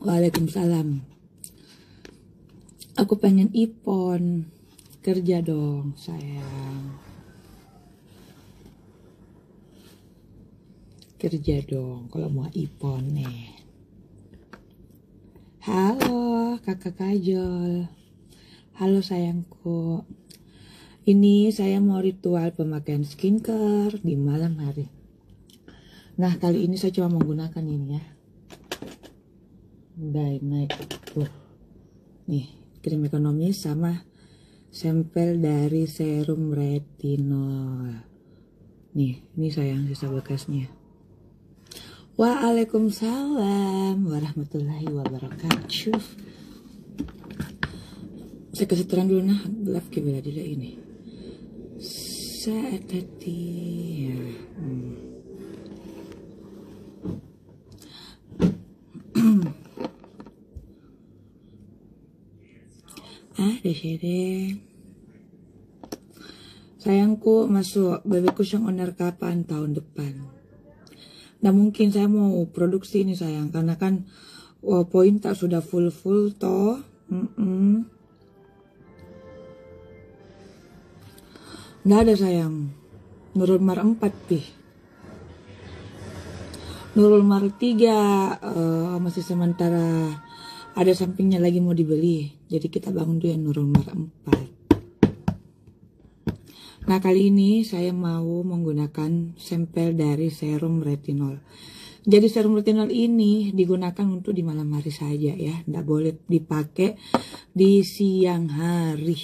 Waalaikumsalam. Aku pengen ipon. Kerja dong, sayang. Kerja dong kalau mau ipon nih. Halo, kakak Kajol. Halo sayangku. Ini saya mau ritual pemakaian skincare di malam hari. Nah, kali ini saya cuma menggunakan ini ya. Naik tuh. Nih, krim ekonomi sama sampel dari serum retinol. Nih, ini sayang sisa bekasnya. Waalaikumsalam warahmatullahi wabarakatuh. Saya kasih terang dulu nah, gelap kibela dulu ini. Saat hati ya. Ada sini. Sayangku masuk baby cushion owner kapan tahun depan. Nah mungkin saya mau produksi ini sayang, karena kan poin tak sudah full toh. Nggak ada sayang. Nurul Mar 4 pih. Nurul Mar 3 masih sementara ada sampingnya lagi mau dibeli. Jadi kita bangun dulu yang Nurul Mar 4. Nah kali ini saya mau menggunakan sampel dari serum retinol. Jadi serum retinol ini digunakan untuk di malam hari saja ya. Nggak boleh dipakai di siang hari.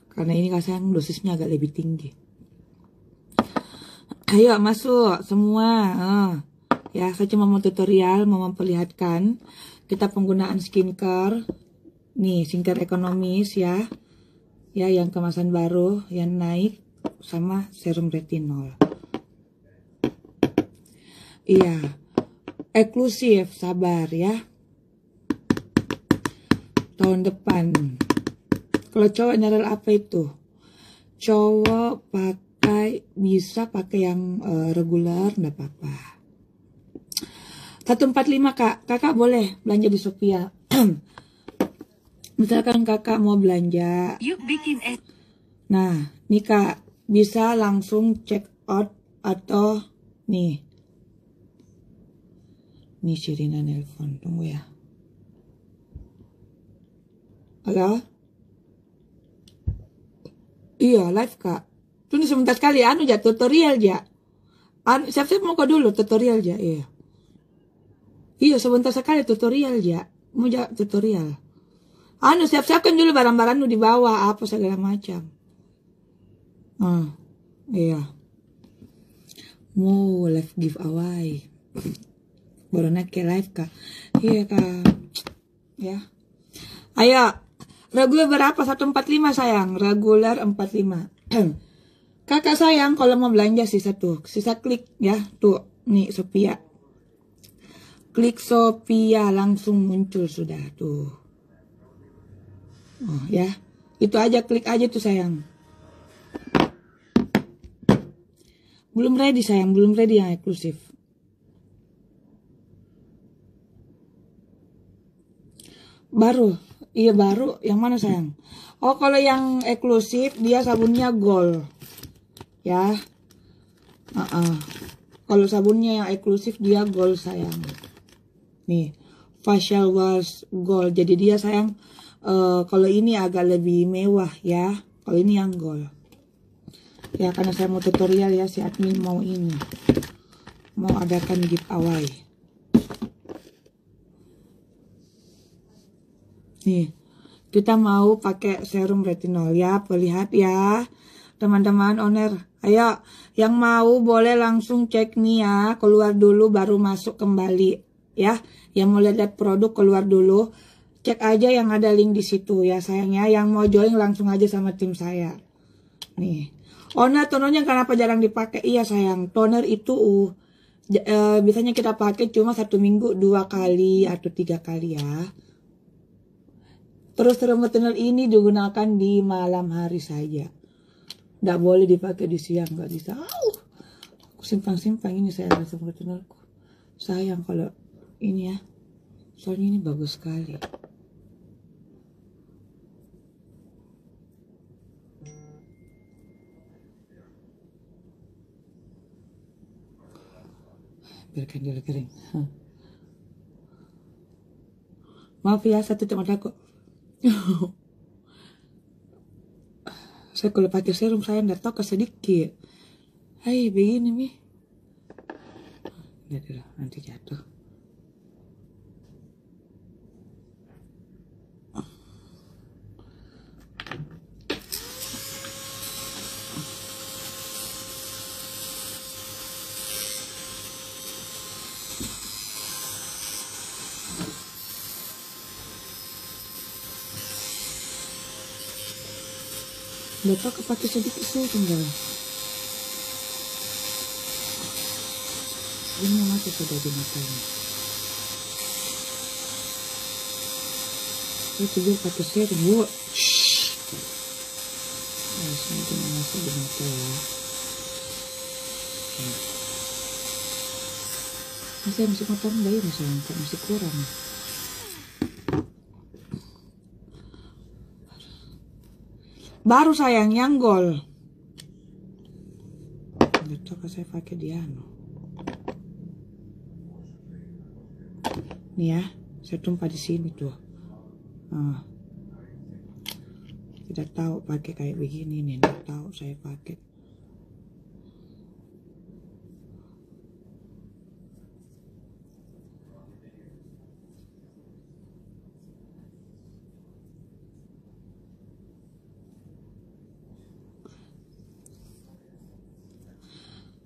Karena ini sayang dosisnya agak lebih tinggi. Ayo masuk semua. Ya saya cuma mau tutorial, mau memperlihatkan kita penggunaan skincare. Nih skincare ekonomis ya. Ya yang kemasan baru yang naik. Sama serum retinol. Iya, eksklusif, sabar ya. Tahun depan. Kalau cowok nyari apa itu? Cowok bisa pakai yang reguler, enggak apa-apa. 145 kak, kakak boleh belanja di Sophia. Misalkan kakak mau belanja. Yuk bikin Nah, nih kak. Bisa langsung check out atau nih Shirina nelpon, tunggu ya. Halo? Iya live kak. Tunggu sebentar sekali, ya tutorial ya. Siap-siap mau kok dulu tutorial ya, iya. Iya sebentar sekali tutorial ya. Mau tutorial. Siap-siapkan dulu barang-barang di bawah apa segala macam. Iya. Mau live giveaway. Baru naik ke live kak. Iya kak. Ya. Ayo. Regular berapa? 145 sayang. Regular 45. Kakak sayang kalau mau belanja sisa klik ya. Tuh. Nih Sophia. Klik Sophia langsung muncul sudah tuh. Ya. Itu aja klik aja tuh sayang. Belum ready sayang, belum ready yang eksklusif. Baru, iya baru. Yang mana sayang? Oh kalau yang eksklusif dia sabunnya gold, ya. Kalau sabunnya yang eksklusif dia gold sayang. Nih, facial wash gold. Jadi dia sayang, kalau ini agak lebih mewah ya. Kalau ini yang gold. Ya karena saya mau tutorial ya, si admin mau ini. Mau adakan giveaway. Nih, kita mau pakai serum retinol ya, lihat ya. Teman-teman owner, ayo yang mau boleh langsung cek nih ya, keluar dulu baru masuk kembali ya. Yang mau lihat produk keluar dulu, cek aja yang ada link di situ ya sayangnya. Yang mau join langsung aja sama tim saya. Nih. Tonernya kenapa jarang dipakai? Iya sayang, toner itu biasanya kita pakai cuma 1 minggu 2 kali atau 3 kali ya. Terus serum retinol ini digunakan di malam hari saja. Nggak boleh dipakai di siang, nggak bisa. Simpang-simpang ini saya serum retinolku. Sayang kalau ini ya. Soalnya ini bagus sekali. Biarkan dia kering. Maaf ya, saya tutup mataku. Saya kalau pakai serum saya nggak tahu sedikit. Hai, begini mi. Lihat dulu, nanti jatuh. Nggak tahu kepake sedikit serum dah. Ini mati sudah di matanya. Saya tidur pakai serum, yuk. Nanti masuk di mata ya. Masih masih motor enggak ya, masih kurang. Baru sayang yang gol. Betul kan saya pakai Diano. Nih ya, saya tumpah di sini tuh. Tidak tahu pakai kayak begini nih, tidak tahu saya pakai.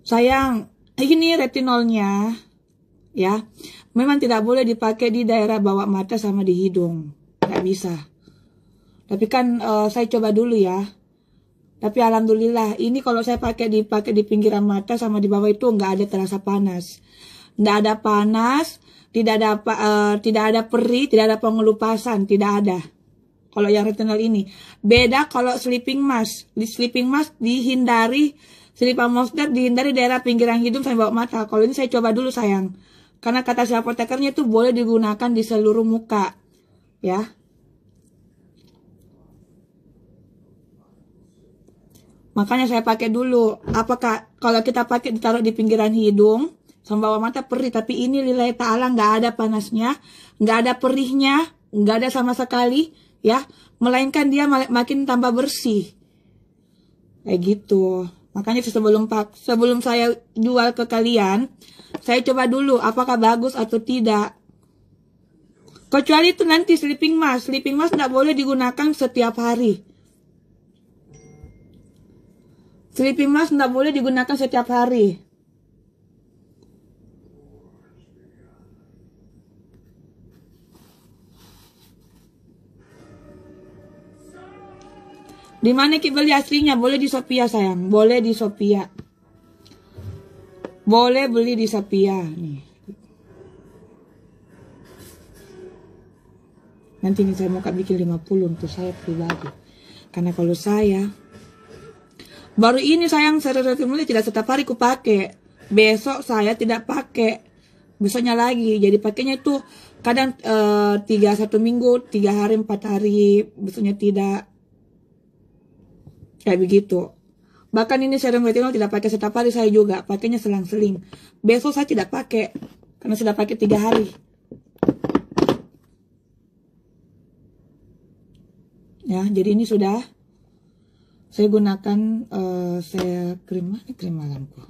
Sayang, ini retinolnya ya. Memang tidak boleh dipakai di daerah bawah mata sama di hidung. Nggak bisa. Tapi kan saya coba dulu ya. Tapi alhamdulillah, ini kalau saya pakai di pinggiran mata sama di bawah itu nggak ada terasa panas. Nggak ada panas, tidak ada perih, tidak ada pengelupasan, tidak ada. Kalau yang retinol ini. Beda kalau sleeping mask. Di sleeping mask dihindari, sleeping mask dihindari daerah pinggiran hidung sampai bawah mata. Kalau ini saya coba dulu sayang. Karena kata si apotekernya itu boleh digunakan di seluruh muka. Ya. Makanya saya pakai dulu. Apakah kalau kita pakai ditaruh di pinggiran hidung sama bawah mata perih, tapi ini lillahi ta'ala nggak ada panasnya, nggak ada perihnya, nggak ada sama sekali, ya. Melainkan dia makin tambah bersih. Kayak gitu. Makanya sebelum saya jual ke kalian, saya coba dulu apakah bagus atau tidak. Kecuali itu nanti sleeping mask nggak boleh digunakan setiap hari. Sleeping mask nggak boleh digunakan setiap hari. Di mana Ki beli aslinya? Boleh di Shopee sayang, boleh di Shopee. Boleh beli di Shopee nih. Nanti nih saya mau bikin 50 untuk saya pribadi. Karena kalau saya baru ini sayang mulai tidak setiap hari ku pakai. Besok saya tidak pakai. Besoknya lagi. Jadi pakainya itu kadang 1 minggu, 3 hari, 4 hari, besoknya tidak. Kayak begitu. Bahkan ini serum retinol tidak pakai setiap hari, saya juga pakainya selang-seling. Besok saya tidak pakai karena sudah pakai 3 hari. Ya, jadi ini sudah saya gunakan saya krim malamku.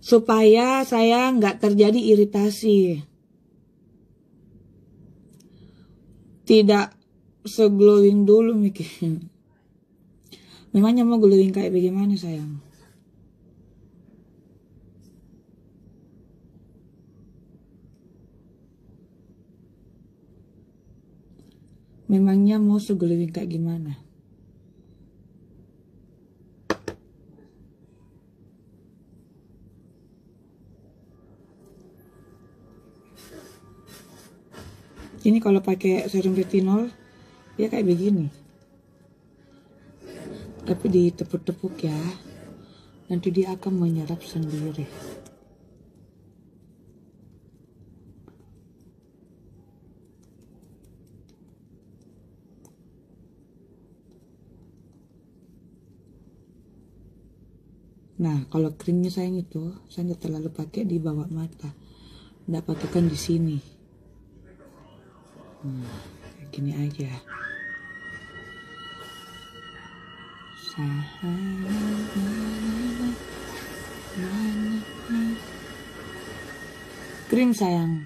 Supaya saya nggak terjadi iritasi. Tidak se-glowing dulu mikir. Memangnya mau glowing kayak bagaimana sayang? Memangnya mau se-glowing kayak gimana? Ini kalau pakai serum retinol dia kayak begini. Tapi ditepuk-tepuk ya, nanti dia akan menyerap sendiri. Nah, kalau krimnya sayang itu, saya nggak terlalu pakai di bawah mata, nggak pakaikan di sini. Kayak gini aja. Krim sayang.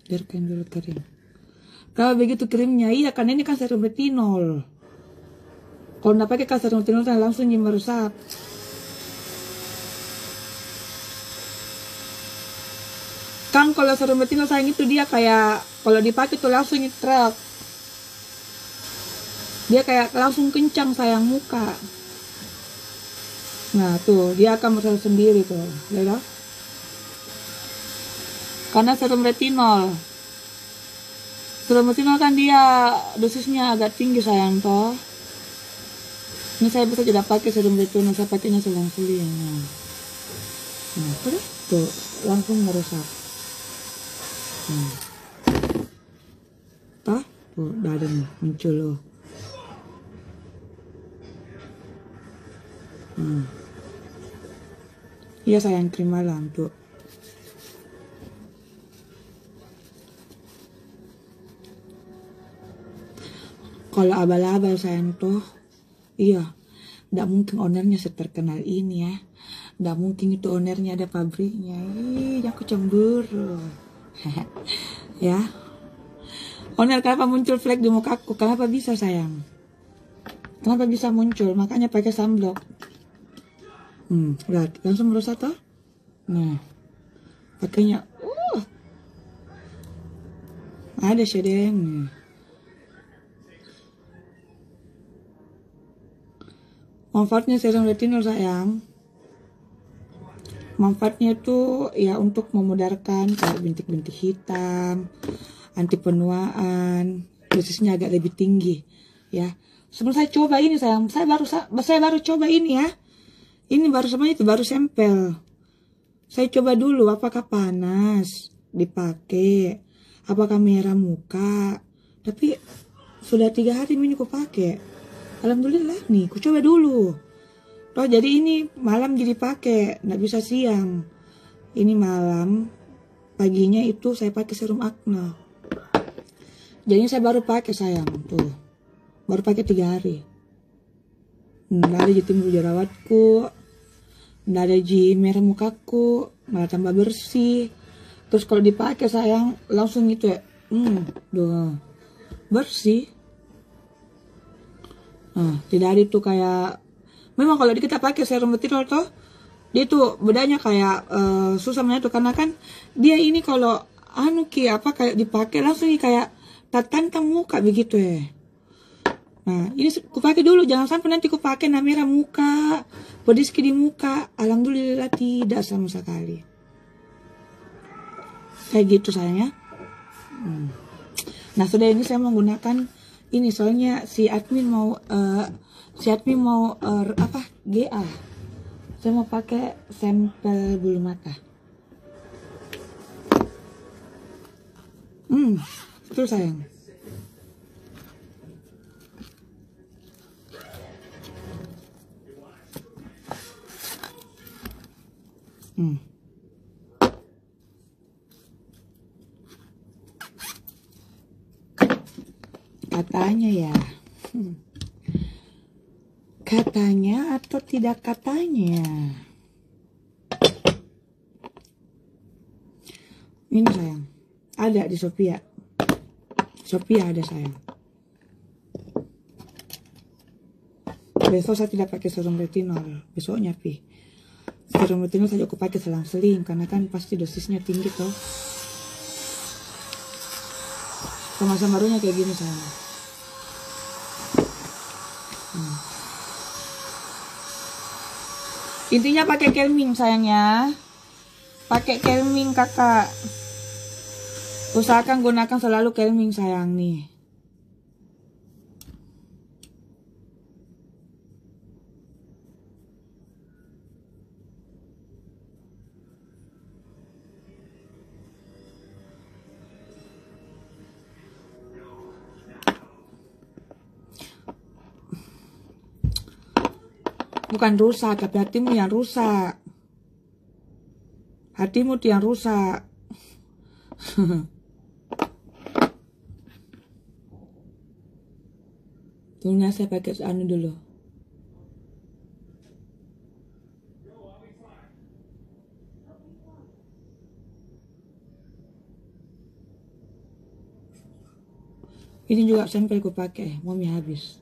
Biarkan dulu kering. Kalau begitu krimnya, iya kan ini kan serum retinol. Kalau nggak pakai kan serum retinol langsung meresap. Kan kalau serum retinol sayang itu dia kayak kalau dipakai tuh langsung nyetrak. Dia kayak langsung kencang sayang muka. Nah tuh dia akan meresap sendiri tuh, ya. Karena serum retinol kan dia dosisnya agak tinggi sayang toh. Ini saya bisa tidak pakai serum retinol, saya pakainya selang-seling. Nah terus tuh langsung meresap. Tuh udah ada nih muncul loh. Iya sayang, krim malam tuh. Kalau abal-abal sayang tuh, iya, nggak mungkin ownernya seterkenal ini ya. Nggak mungkin itu ownernya ada pabriknya. Aku cemburu. Ya. Owner, kenapa muncul flek di mukaku? Kenapa bisa sayang? Kenapa bisa muncul? Makanya pakai sunblock. Lihat, langsung meresap toh. Nah, pakainya, ada shading. Manfaatnya serum retinol sayang. Manfaatnya itu ya untuk memudarkan kayak bintik-bintik hitam, anti penuaan, dosisnya agak lebih tinggi ya. Sebelum saya coba ini sayang, saya baru coba ini ya. Ini baru sama itu baru sampel. Saya coba dulu apakah panas dipakai, apakah merah muka. Tapi sudah 3 hari ini aku pakai. Alhamdulillah nih, aku coba dulu. Toh jadi ini malam jadi pakai, nggak bisa siang. Ini malam, paginya itu saya pakai serum akne. Jadi saya baru pakai sayang tuh, baru pakai 3 hari. Nggak ada timbul jerawatku, nggak ada merah mukaku, malah tambah bersih. Terus kalau dipakai sayang langsung gitu ya, bersih. Tidak ada itu kayak, memang kalau kita pakai serum retinol toh, dia tuh bedanya kayak susah menyatu karena kan dia ini kalau kayak dipakai langsung kayak tatantang muka begitu ya. Nah ini aku pakai dulu, jangan sampai nanti aku pakai merah muka, pedis di muka. Alhamdulillah tidak sama sekali. Kayak gitu sayangnya. Nah sudah ini saya menggunakan ini soalnya si admin mau GA. Saya mau pakai sampel bulu mata. Itu sayang. Katanya ya. Katanya atau tidak katanya. Ini sayang. Ada di Sophia. Sophia ada sayang. Besok saya tidak pakai serum retinol. Besoknya serum retinol saja aku pakai selang-seling karena kan pasti dosisnya tinggi toh. Kemasan barunya kayak gini sayang. Intinya pakai calming sayangnya. Pakai calming kakak. Usahakan gunakan selalu calming sayang nih. Bukan rusak, tapi hatimu yang rusak. Hatimu tuh yang rusak. Tunggu saya pakai anu dulu. Ini juga sampai aku pakai, mami habis.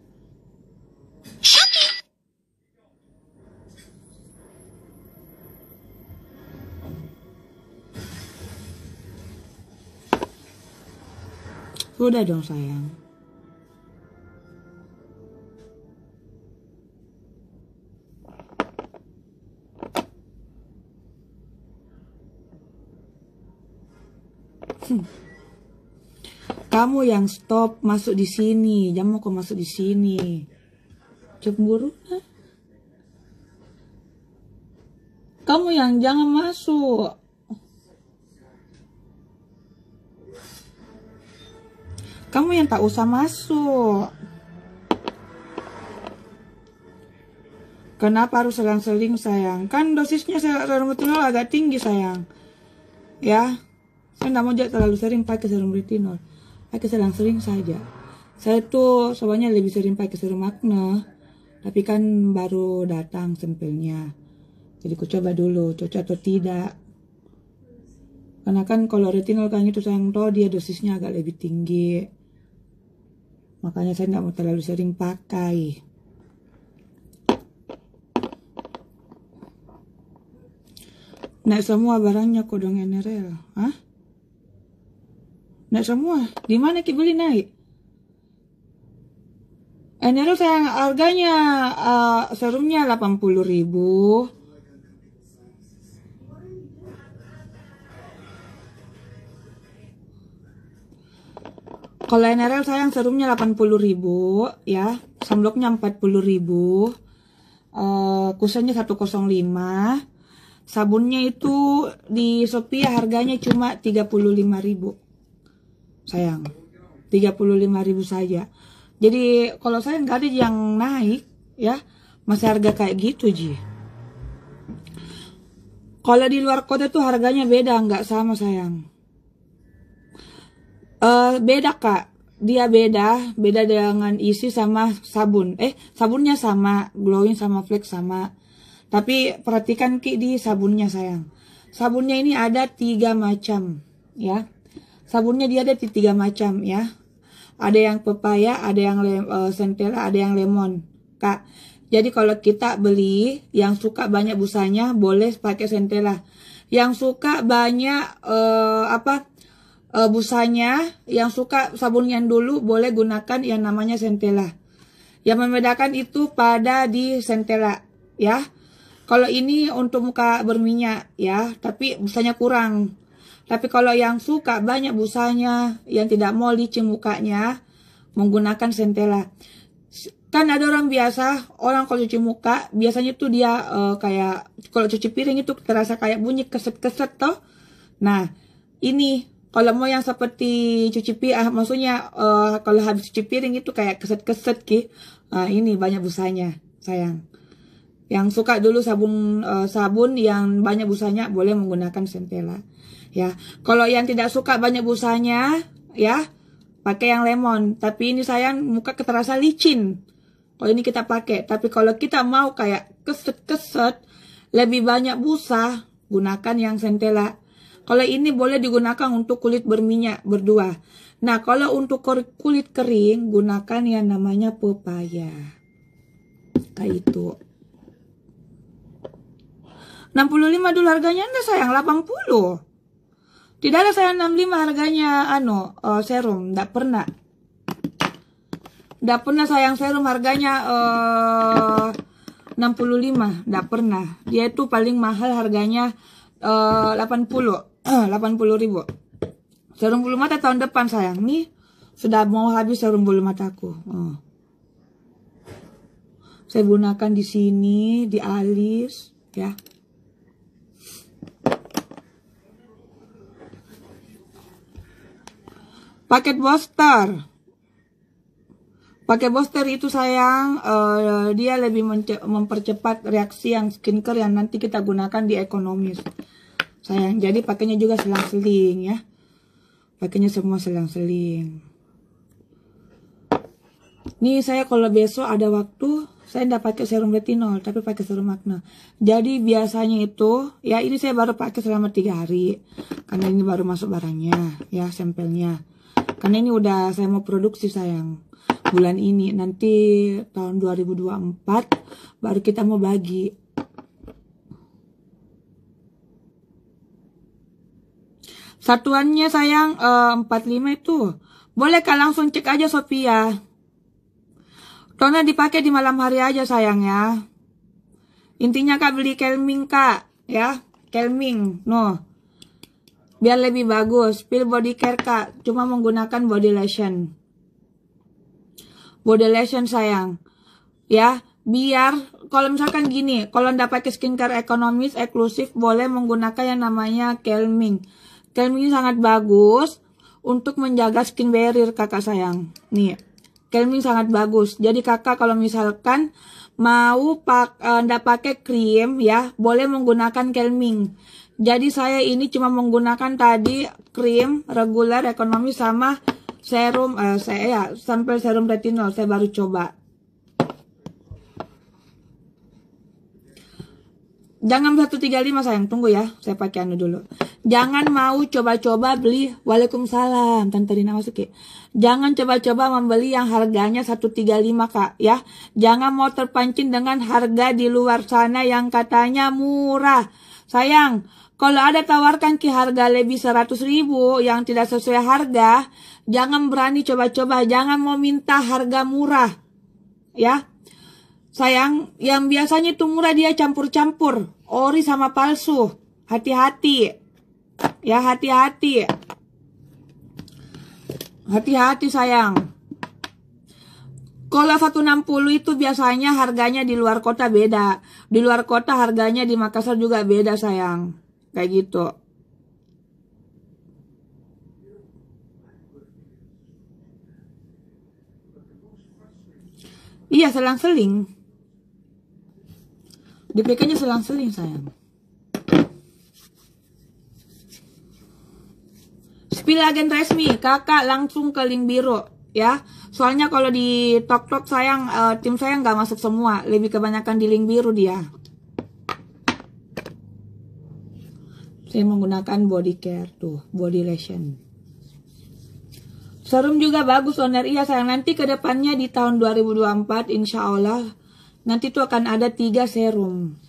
Udah dong sayang. Kamu yang stop masuk di sini, jangan mau kau masuk di sini. Cemburu? Kamu yang jangan masuk. Kamu yang tak usah masuk. Kenapa harus selang-seling sayang? Kan dosisnya serum retinol agak tinggi sayang. Ya, saya nggak mau terlalu sering pakai serum retinol. Pakai selang-seling saja. Saya tuh soalnya lebih sering pakai serum akne, tapi kan baru datang sampelnya. Jadi aku coba dulu, cocok atau tidak. Karena kan kalau retinol kan itu sayang toh dia dosisnya agak lebih tinggi. Makanya saya nggak mau terlalu sering pakai. Naik semua barangnya kok dong NRL. Hah? Naik semua. Di mana ki beli naik? NRL sayang harganya serumnya 80.000. Kalau NRL sayang serumnya 80.000 ya, sunblocknya 40.000, kusennya 105, sabunnya itu di Shopee harganya cuma 35.000 sayang, 35.000 saja. Jadi kalau saya nggak ada yang naik ya, masih harga kayak gitu Ji. Kalau di luar kota tuh harganya beda, nggak sama sayang. Beda kak, dia beda dengan isi sama sabun. Sabunnya sama, glowing sama flex sama. Tapi perhatikan ki di sabunnya sayang. Sabunnya ini ada 3 macam ya. Sabunnya dia ada 3 macam ya. Ada yang pepaya, ada yang centella, ada yang lemon kak. Jadi kalau kita beli yang suka banyak busanya boleh pakai centella. Yang suka banyak busanya, yang suka sabun yang dulu boleh gunakan yang namanya centella. Yang membedakan itu pada di centella ya. Kalau ini untuk muka berminyak ya, tapi busanya kurang. Tapi kalau yang suka banyak busanya, yang tidak mau licin mukanya, menggunakan centella. Kan ada orang biasa, orang kalau cuci muka biasanya tuh dia kayak kalau cuci piring itu terasa kayak bunyi keset-keset toh. Nah, ini kalau mau yang seperti cuci piring, maksudnya kalau habis cuci piring itu kayak keset-keset ki. Ini banyak busanya, sayang. Yang suka dulu sabun yang banyak busanya boleh menggunakan centella. Ya, kalau yang tidak suka banyak busanya, ya pakai yang lemon. Tapi ini sayang muka terasa licin. Kalau ini kita pakai. Tapi kalau kita mau kayak keset-keset, lebih banyak busa, gunakan yang centella. Kalau ini boleh digunakan untuk kulit berminyak berdua. Nah, kalau untuk kulit kering, gunakan yang namanya pepaya. Kayak itu. 65 dulu harganya, enggak sayang, 80. Tidak ada sayang 65 harganya serum, enggak pernah. Enggak pernah sayang serum harganya 65, enggak pernah. Dia itu paling mahal harganya 80 ribu. Serum bulu mata tahun depan sayang. Nih sudah mau habis serum bulu mataku. Saya gunakan di sini, di alis, ya. Paket booster. Pakai booster itu sayang, dia lebih mempercepat reaksi yang skincare yang nanti kita gunakan di ekonomis. Sayang, jadi pakainya juga selang-seling ya. Pakainya semua selang-seling. Nih saya kalau besok ada waktu, saya tidak pakai serum retinol, tapi pakai serum acne. Jadi biasanya itu, ya ini saya baru pakai selama 3 hari. Karena ini baru masuk barangnya, ya sampelnya. Karena ini udah saya mau produksi sayang. Bulan ini, nanti tahun 2024 baru kita mau bagi. Satuannya sayang 45 itu. Boleh kak langsung cek aja Sophia. Toner dipakai di malam hari aja sayang ya. Intinya kak beli Kelming kak ya. Kelming no. Biar lebih bagus. Pil body care kak. Cuma menggunakan body lotion. Body lotion sayang. Ya. Biar kalau misalkan gini. Kalau ndak pakai skincare ekonomis eksklusif. Boleh menggunakan yang namanya Kelming. Kelming ini sangat bagus untuk menjaga skin barrier kakak sayang. Nih, Kelming sangat bagus. Jadi kakak kalau misalkan mau ndak pakai krim ya, boleh menggunakan Kelming. Jadi saya ini cuma menggunakan tadi krim reguler ekonomi sama serum sampai serum retinol saya baru coba. Jangan 135 sayang, tunggu ya, saya pakai dulu. Jangan mau coba-coba beli, waalaikumsalam, Tante Rina Masuki. Jangan coba-coba membeli yang harganya 135 kak, ya. Jangan mau terpancing dengan harga di luar sana yang katanya murah. Sayang, kalau ada tawarkan ki harga lebih 100.000 yang tidak sesuai harga, jangan berani coba-coba, jangan mau minta harga murah, ya. Sayang, yang biasanya itu murah dia campur-campur. Ori sama palsu. Hati-hati. Ya, hati-hati. Hati-hati sayang. Kalau 160 itu biasanya harganya di luar kota beda. Di luar kota harganya di Makassar juga beda sayang. Kayak gitu. Iya, selang-seling. DPK-nya selang-seling sayang. Spill agen resmi, kakak langsung ke link biru ya. Soalnya kalau di Tok sayang tim saya nggak masuk semua, lebih kebanyakan di link biru dia. Saya menggunakan body care tuh, body lotion. Serum juga bagus owner, iya sayang. Nanti kedepannya di tahun 2024 insya Allah nanti tuh akan ada 3 serum.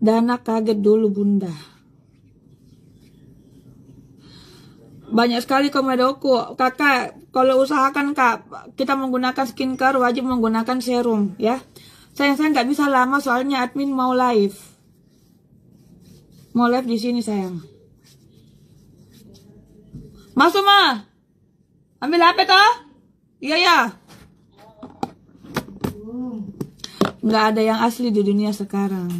Dana kaget dulu bunda. Banyak sekali komedoku. Kakak, kalau usahakan kak, kita menggunakan skincare wajib menggunakan serum ya. Saya nggak bisa lama soalnya admin mau live. Mau live di sini sayang. Masuk mah. Ambil HP toh? Iya ya. Nggak ada yang asli di dunia sekarang.